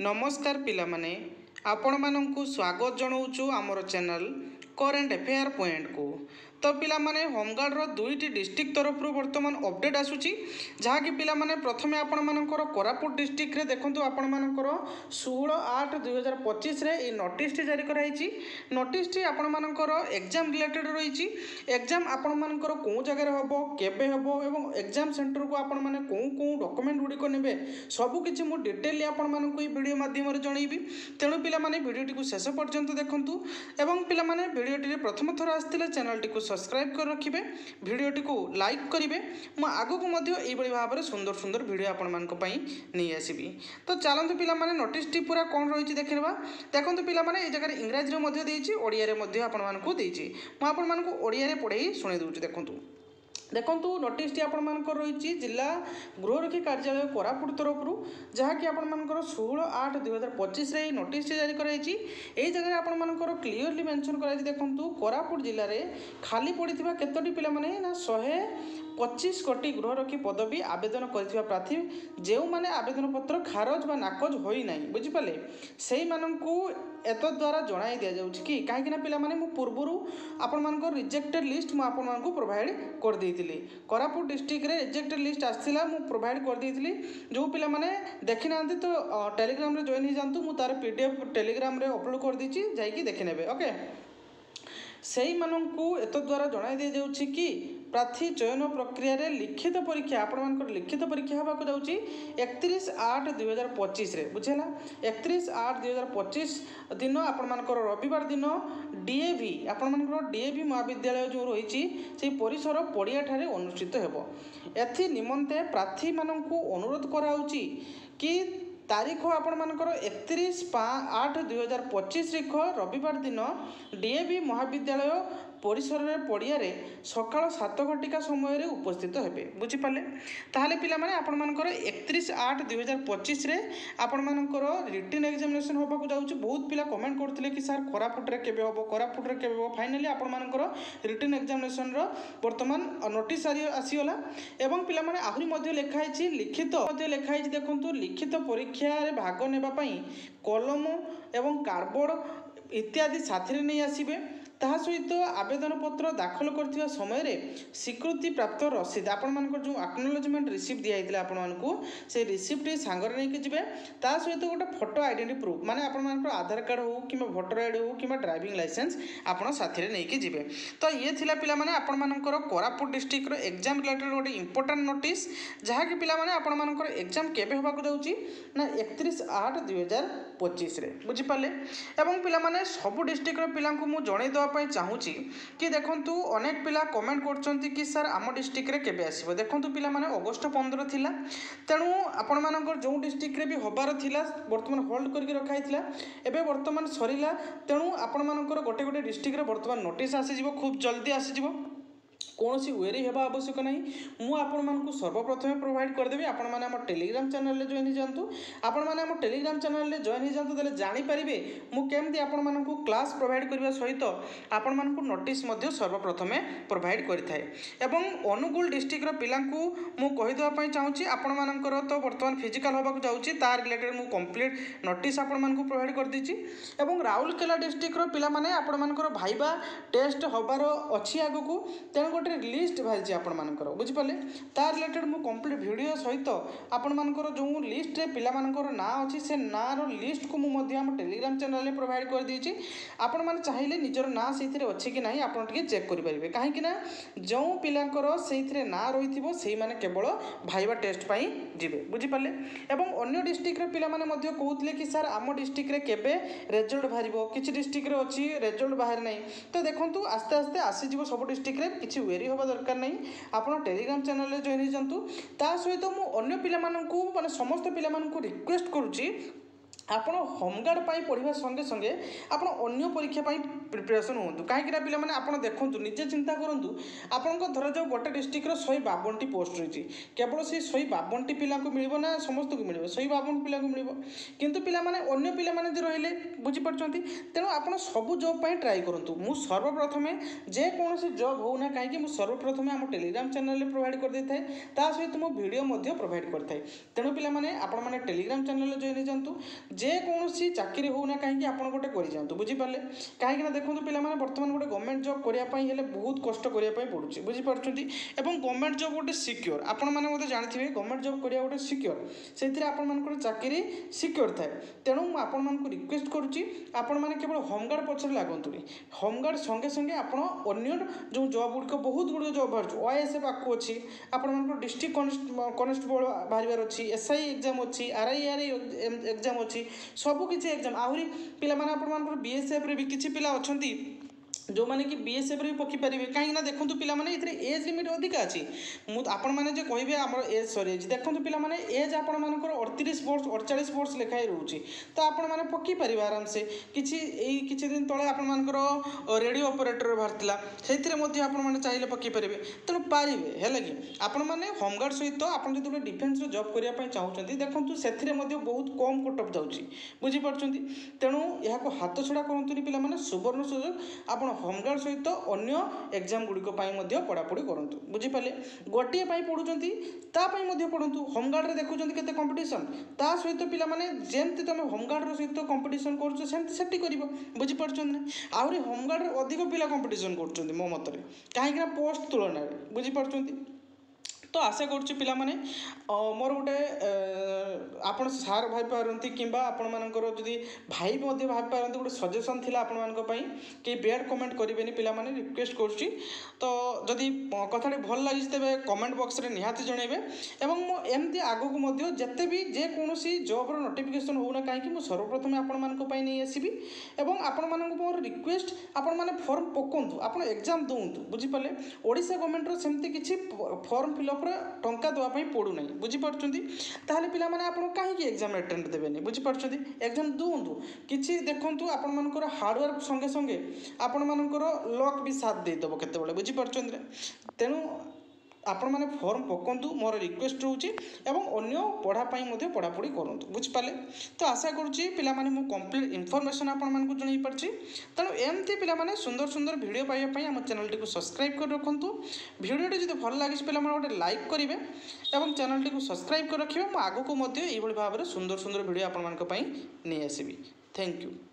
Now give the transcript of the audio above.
नमस्कार पिलामाने आपण मानंकु स्वागत जनाऊँ आमर चैनल करेन्ट अफेयर पॉइंट को। तो पिलामाने होमगार्ड रो दुईटी डिस्ट्रिक्ट तरफ बर्तमान अपडेट आसूची जहाँकि पिलामाने प्रथमे आपण मानकर कोरापुट डिस्ट्रिक्ट रे देखंतु आपण मानकर 16/8/2025 रे ए नोटिस टी जारी कराई। नोटिस टी आपण मानकर एग्जाम रिलेटेड रही। एग्जाम आपण मानकर को जगह रे हबो केबे हबो एवं एग्जाम सेंटर को आपण माने को डॉक्यूमेंट गुडी को नेबे सबु किछि मु डिटेल आपण मानकु ई वीडियो माध्यम रे जणैबी। तेणु पिलामाने वीडियोटी को शेष पर्यंत देखंतु एवं पिलामाने वीडियोटी रे प्रथम थर आस्थिले चैनल टी को सब्सक्राइब कर रखिबे, वीडियोटी को लाइक करिवे। मु आगु को मध्य एई बळी भाव रे सुंदर सुंदर वीडियो आपण मानक पई नै आसीबी। तो चलंतु पिलामाने नोटिस टी पूरा कोन रहिछि देखिबा। देखंतु पिलामाने ए जगह इंग्रजी रे मध्य देइछि, ओडिया रे मध्य आपण मानकु देइछि। मु आपण मानकु ओडिया रे पढै सुनै दउछि। देखंतु नोटिस टी आपण मानकर रही जिला गृहरक्षी कार्यालय कोरापुट तरफ जहाँकि आपण मानकर 16/8/2025 रे नोटिस टी जारी कराई। एई जगह आपण मानकर क्लियरली मेंशन कराई। देखंतु कोरापुट जिल्ला रे खाली पड़िथिबा केतोटी पिला माने ना 125 कोटी गृहरक्षी पदवी आवेदन करथिबा प्रार्थी जेउ माने आवेदन पत्र खारज बा नाकज होई नाही बुझि पाले सेही माननकु एत द्वारा जणाई दिया जाउछि कि काहे कि ना पिला माने मु पूर्वरु आपण मानकर रिजेक्टेड लिस्ट मु आपण मानकु प्रोवाइड कर देइतिली। कोरापुट डिस्ट्रिक्ट रे रिजेक्टेड लिस्ट आस्थिला मु प्रोवाइड कर देइतिली। जो पिला माने देखि नांती तो टेलीग्राम रे जॉइन हो जांतु। मु तार पीडीएफ टेलीग्राम रे अपलोड कर दीची जाई कि देखि नेबे। ओके सेही माननकु एत द्वारा जणाई दिया जाउछि कि प्रार्थी चयन प्रक्रिया रे लिखित परीक्षा आपण मानकर लिखित परीक्षा होगा को जाउछि 31/8/2025 रे बुझेला। 31/8/2025 दिन आपण मानकर रविवार दिन डीएवी आपण मानकर डीएवी महाविद्यालय जो रही से परिसर पड़िया ठारे अनुष्ठित हेबो। एथि निमंते प्रार्थी माननकु अनुरोध कराउछि कि तारीख आपण मानकर 31/8/2025 तारीख रविवार दिन डीएवी महाविद्यालय परिसर पड़िया सकाल 7 घटिका समय रे उपस्थित हेबे बुझिपाले। ताहले पिला माने आपण मानकर 31/8/2025 रे आपण मानकर रिटन एग्जामिनेशन होबा को जाउछि। बहुत पिला कमेंट करथिले कि सर कोरापुट रे केबे होबो कोरापुट रे केबे होबो। फाइनली आपण मानकर रिटन एग्जामिनेशन रो वर्तमान नोटिस आसीगला एवं पिला माने आहुरी मध्ये लेखाइछि लिखित मध्ये लेखाइछि। देखंतु लिखित परीक्षा रे भाग नेबा पई कलम एवं कार्डबोर्ड इत्यादि साथी रे नै आसीबे। ताहा सहित आवेदन पत्र दाखल करथिबा समय रे स्वीकृति प्राप्त रसीद आपण मानकर जो एक्नॉलेजमेंट रिसीप्ट दिया हितले आपण मानकु से रिसीप्ट सांगर नै के जिवे। ता सहित गोटे फोटो आइडेंटिटी प्रूफ माने आपण मानकर आधार कार्ड हो किबा वोटर आईडी हो किबा ड्राइविंग लाइसेंस आपण साथी रे नै के जिवे। तो ये थिला पिला माने आपण मानकर कोरापुट डिस्ट्रिक्ट रो एग्जाम रिलेटेड गोटे इंपोर्टेंट नोटिस जहा कि पिला माने आपण मानकर एग्जाम केबे होबा को जाउची ना 31/8/2025 रे बुझि पाले। एवं पिला माने सब डिस्ट्रिक्ट रो पिला को मु जणै दो चाहूँगी कि देखंतु अनेक पिला कमेंट करछंती कि सर आम डिस्ट्रिक्ट रे केबे आसीबो। देखंतु पिला माने अगस्त 15 थिला तेणु आपण मानकर जो डिस्ट्रिक्ट रे भी होबार थिला वर्तमान होल्ड करके रखा हितला एबे वर्तमान सरीला। तेणु आपण मानकर गोटे गोटे डिस्ट्रिक्ट रे वर्तमान नोटिस आसी जिवो खूब जल्दी आसी जिवो कौन सी वेरी हेबा आवश्यक नहीं। मु आपण मानकु सर्वप्रथमे प्रोवाइड करदेबी। आपण माने हम टेलीग्राम चैनल रे जॉइन हो जांतु। आपण माने हम टेलीग्राम चैनल रे जॉइन हो जांतु तले जानि परिबे मु केमदी आपण मानकु क्लास प्रोवाइड करबा सहित आपण मानकु नोटिस मध्ये सर्वप्रथमे प्रोवाइड करिथाय। एवं अनुगुल डिस्ट्रिक्ट रो पिलांकु मु कहि देबा पई चाहूची आपण मानकर तो वर्तमान फिजिकल होबा को जाउची तार रिलेटेड मु कंप्लीट नोटिस आपण मानकु प्रोवाइड कर दीची। एवं राउरकेला डिस्ट्रिक्ट रो पिला माने आपण मानकर भाईबा टेस्ट होबार अछि आगु को तेन गोटे लिस्ट बाहरी आपण मानकर बुझि पाले। तार रिलेटेड मु कंप्लीट वीडियो सहित आपण मानकर जो लिस्ट रे पिला मानकर ना अछि से ना रो लिस्ट को मु मध्ये हम टेलीग्राम चैनल रे प्रोवाइड कर दीची। आपण माने चाहिले निजर ना सेथिरे अछि कि नाही आपण टिके चेक करि परिबे काहे कि ना जो पिलांकर सेथिरे ना रहिथिबो सेही माने केवल भाईबा टेस्ट पई जिवे बुझि पाले। एवं अन्य डिस्ट्रिक्ट रे पिला माने मध्ये कहउतले कि सर आम डिस्ट्रिक्ट रे केबे रिजल्ट बाहरिबो किछि डिस्ट्रिक्ट रे अछि रिजल्ट बाहर नाही। तो देखंतु आस्ते आस्ते आसी जिवो सब डिस्ट्रिक्ट रे किछि वेरी होबा दरकार नहीं। आपण टेलीग्राम चैनल रे जॉइन हो जांतु। ता सहित मु अन्य पिला माननकु माने समस्त पिला माननकु रिक्वेस्ट करूची आपण होमगार्ड पाई पढ़िबा संगे संगे आपण अन्य परीक्षा पाई प्रिपरेशन होंतु कहीं पिला माने आपण देखंतु निजे चिंता करंतु आपण को धर जाओ गोटे डिस्ट्रिक्ट रो 152 पोस्ट रही केवल से 152 पिला को मिलबो ना समस्त को मिलबो 152 पिला को मिलबो किंतु पिला माने अन्य पिला माने जे रहिले बुझी पड़छंती तेनो आपण सब जॉब पाई ट्राई करंतु। मु सर्वप्रथमे जे कोनोसी जॉब हो ना काहे मु सर्वप्रथमे हम टेलीग्राम चैनल रे प्रोवाइड कर देथाय ता सहित मो वीडियो मध्ये प्रोवाइड करथाय। तेनो पिला माने आपण माने टेलीग्राम चैनल रे जॉइन हो जांतु। ଯେକୌଣସି ଚାକିରି ହେଉନା କାହିଁକି ଆପଣ ଗୋଟେ କରିଯାଆନ୍ତୁ ବୁଝିପାରିଲେ କାହିଁକିନା ଦେଖନ୍ତୁ ପିଲାମାନେ ବର୍ତ୍ତମାନ ଗୋଟେ ଗଭର୍ଣ୍ଣମେଣ୍ଟ ଜବ୍ କରିବା ପାଇଁ ହେଲେ ବହୁତ କଷ୍ଟ କରିବା ପାଇଁ ପଡ଼ୁଛି ବୁଝିପାରୁଛନ୍ତି ଏବଂ ଗଭର୍ଣ୍ଣମେଣ୍ଟ ଜବ୍ ଗୋଟେ ସିକ୍योର ଆପଣମାନେ ମଧ୍ୟ ଜାଣିଥିବେ ଗଭର୍ଣ୍ଣମେଣ୍ଟ ଜବ୍ କରିବା ଗୋଟେ ସିକ୍योର ସେଥିରେ ଆପଣମାନଙ୍କର ଚାକିରି ସିକ୍योର ଥାଏ ତେଣୁ ମୁଁ ଆପଣମାନଙ୍କୁ ରିକ୍ୱେଷ୍ଟ କରୁଛି ଆପଣମାନେ କେବଳ ହୋମଗାର୍ଡ଼ ପଛରେ ଲାଗନ୍ତୁନି ହୋମଗାର୍ଡ଼ ସଙ୍ଗେ ସଙ୍ଗେ ଆପଣ ଅନ୍ୟ ଯେଉଁ ଜବ୍ ଗୁଡ଼ିକ ବହୁତ ଗୁଡ଼ିଏ ଜବ୍ ବାହାରୁଛି OAS ଆଗକୁ ଅଛି ଆପଣମାନଙ୍କର ଡିଷ୍ଟ୍ରିକ୍ଟ କନେଷ୍ଟବଳ ବାହାରିବାର ଅଛି SI ଏକ୍ଜାମ୍ ଅଛି RIR ଏକ୍ଜାମ୍ ଅଛି ସବୁକିଛି ଏକ୍ଜାମ୍ ଆହୁରି ପିଲାମାନେ ଆପଣମାନଙ୍କର BSFରେ ବି କିଛି ପିଲା ଅଛନ୍ତି ଯେଉଁମାନେ କି BSFରେ ବି ପକାଇପାରିବେ କାହିଁକିନା ଦେଖନ୍ତୁ ପିଲାମାନେ ଏଥିରେ ଏଜ୍ ଲିମିଟ୍ ଅଧିକା ଅଛି ମୁଁ ଆପଣମାନେ ଯେ କହିବେ ଆମର ଏଜ୍ ସରିଯାଇଛି ଦେଖନ୍ତୁ ପିଲାମାନେ ଏଜ୍ ଆପଣମାନଙ୍କର 38 ବର୍ଷ 48 ବର୍ଷ ଲେଖାଏଁ ରହୁଛି ତ ଆପଣମାନେ ପକାଇପାରିବେ ଆରାମସେ ଏଇ କିଛି ଦିନ ତଳେ ଆପଣମାନଙ୍କର ରେଡ଼ିଓ ଅପରେଟର ବାହାରିଥିଲା ସେଇଥିରେ ମଧ୍ୟ ଆପଣମାନେ ଚାହିଁଲେ ପକାଇପାରିବେ ତେଣୁ ପାରିବେ ହେଲା କି ଆପଣମାନେ ହୋମଗାର୍ଡ଼ ସହିତ ଆପଣ ଯଦି ଗୋଟେ ଡିଫେନ୍ସରେ ଜବ୍ କରିବା ପାଇଁ ଚାହୁଁଛନ୍ତି ଦେଖନ୍ତୁ ସେଥିରେ ମଧ୍ୟ ବହୁତ କମ୍ କଟଅଫ୍ ଯାଉଛି ବୁଝିପାରୁଛନ୍ତି ତେଣୁ ଏହାକୁ ହାତଛଡ଼ା କରନ୍ତୁନି ପିଲାମାନେ ସୁବର୍ଣ୍ଣ ସୁଯୋଗ ଆପଣ ହୋମଗାର୍ଡ଼ ସହିତ ଅନ୍ୟ ଏକ୍ଜାମ୍ ଗୁଡ଼ିକ ପାଇଁ ମଧ୍ୟ ପଢ଼ାପଢ଼ି କରନ୍ତୁ ବୁଝିପାରିଲେ ଗୋଟିଏ ପାଇଁ ପଢ଼ୁଛନ୍ତି ତା ପାଇଁ ମଧ୍ୟ ପଢ଼ନ୍ତୁ ହୋମଗାର୍ଡ଼ରେ ଦେଖୁଛନ୍ତି କେତେ କମ୍ପିଟିସନ୍ ତା ସହିତ ପିଲାମାନେ ଯେମିତି ତୁମେ ହୋମଗାର୍ଡ଼ର ସହିତ କମ୍ପିଟିସନ୍ କରୁଛ ସେମିତି ସେଠି କରିବ ବୁଝିପାରୁଛନ୍ତି ନା ଆହୁରି ହୋମଗାର୍ଡ଼ରେ ଅଧିକ ପିଲା କମ୍ପିଟିସନ୍ କରୁଛନ୍ତି ମୋ ମତରେ କାହିଁକିନା ପୋଷ୍ଟ ତୁଳନାରେ ବୁଝିପାରୁଛନ୍ତି ତ ଆଶା କରୁଛି ପିଲାମାନେ ମୋର ଗୋଟେ ଆପଣ ସାର୍ ଭାବିପାରନ୍ତି କିମ୍ବା ଆପଣମାନଙ୍କର ଯଦି ଭାଇ ମଧ୍ୟ ଭାବିପାରନ୍ତି ଗୋଟେ ସଜେସନ୍ ଥିଲା ଆପଣମାନଙ୍କ ପାଇଁ କେହି ବ୍ୟାଡ଼୍ କମେଣ୍ଟ କରିବେନି ପିଲାମାନେ ରିକ୍ୱେଷ୍ଟ କରୁଛି ତ ଯଦି କଥାଟି ଭଲ ଲାଗିଛି ତେବେ କମେଣ୍ଟ ବକ୍ସରେ ନିହାତି ଜଣାଇବେ ଏବଂ ମୁଁ ଏମିତି ଆଗକୁ ମଧ୍ୟ ଯେତେ ବି ଯେକୌଣସି ଜବ୍ର ନୋଟିଫିକେସନ୍ ହେଉନା କାହିଁକି ମୁଁ ସର୍ବପ୍ରଥମେ ଆପଣମାନଙ୍କ ପାଇଁ ନେଇ ଆସିବି ଏବଂ ଆପଣମାନଙ୍କୁ ମୋର ରିକ୍ୱେଷ୍ଟ ଆପଣମାନେ ଫର୍ମ ପକାନ୍ତୁ ଆପଣ ଏକ୍ଜାମ୍ ଦିଅନ୍ତୁ ବୁଝିପାରିଲେ ଓଡ଼ିଶା ଗଭର୍ଣ୍ଣମେଣ୍ଟର ସେମିତି କିଛି ଫର୍ମ ଫିଲ୍ଅପ୍ର ଟଙ୍କା ଦେବା ପାଇଁ ପଡ଼ୁନାହିଁ ବୁଝିପାରୁଛନ୍ତି ତାହେଲେ ପିଲାମାନେ ଆପଣ କାହିଁକି ଏକ୍ଜାମ୍ ଆଟେଣ୍ଡ ଦେବେନି ବୁଝିପାରୁଛନ୍ତି ଏକ୍ଜାମ୍ ଦିଅନ୍ତୁ କିଛି ଦେଖନ୍ତୁ ଆପଣମାନଙ୍କର ହାର୍ଡ଼ୱାର୍କ ସଙ୍ଗେ ସଙ୍ଗେ ଆପଣମାନଙ୍କର ଲକ୍ ବି ସାଥ ଦେଇଦେବ କେତେବେଳେ ବୁଝିପାରୁଛନ୍ତି ତେଣୁ ଆପଣମାନେ ଫର୍ମ ପକାନ୍ତୁ ମୋର ରିକ୍ୱେଷ୍ଟ ରହୁଛି ଏବଂ ଅନ୍ୟ ପଢ଼ା ପାଇଁ ମଧ୍ୟ ପଢ଼ାପଢ଼ି କରନ୍ତୁ ବୁଝିପାରିଲେ ତ ଆଶା କରୁଛି ପିଲାମାନେ ମୁଁ କମ୍ପ୍ଲିଟ୍ ଇନଫର୍ମେସନ୍ ଆପଣମାନଙ୍କୁ ଜଣାଇ ପାରିଛି ତେଣୁ ଏମିତି ପିଲାମାନେ ସୁନ୍ଦର ସୁନ୍ଦର ଭିଡ଼ିଓ ପାଇବା ପାଇଁ ଆମ ଚ୍ୟାନେଲଟିକୁ ସବସ୍କ୍ରାଇବ୍ କରି ରଖନ୍ତୁ ଭିଡ଼ିଓଟି ଯଦି ଭଲ ଲାଗିଛି ପିଲାମାନେ ଗୋଟେ ଲାଇକ୍ କରିବେ ଏବଂ ଚ୍ୟାନେଲଟିକୁ ସବସ୍କ୍ରାଇବ୍ କରି ରଖିବେ ମୁଁ ଆଗକୁ ମଧ୍ୟ ଏଇଭଳି ଭାବରେ ସୁନ୍ଦର ସୁନ୍ଦର ଭିଡ଼ିଓ ଆପଣମାନଙ୍କ ପାଇଁ ନେଇ ଆସିବି ଥ୍ୟାଙ୍କ ୟୁ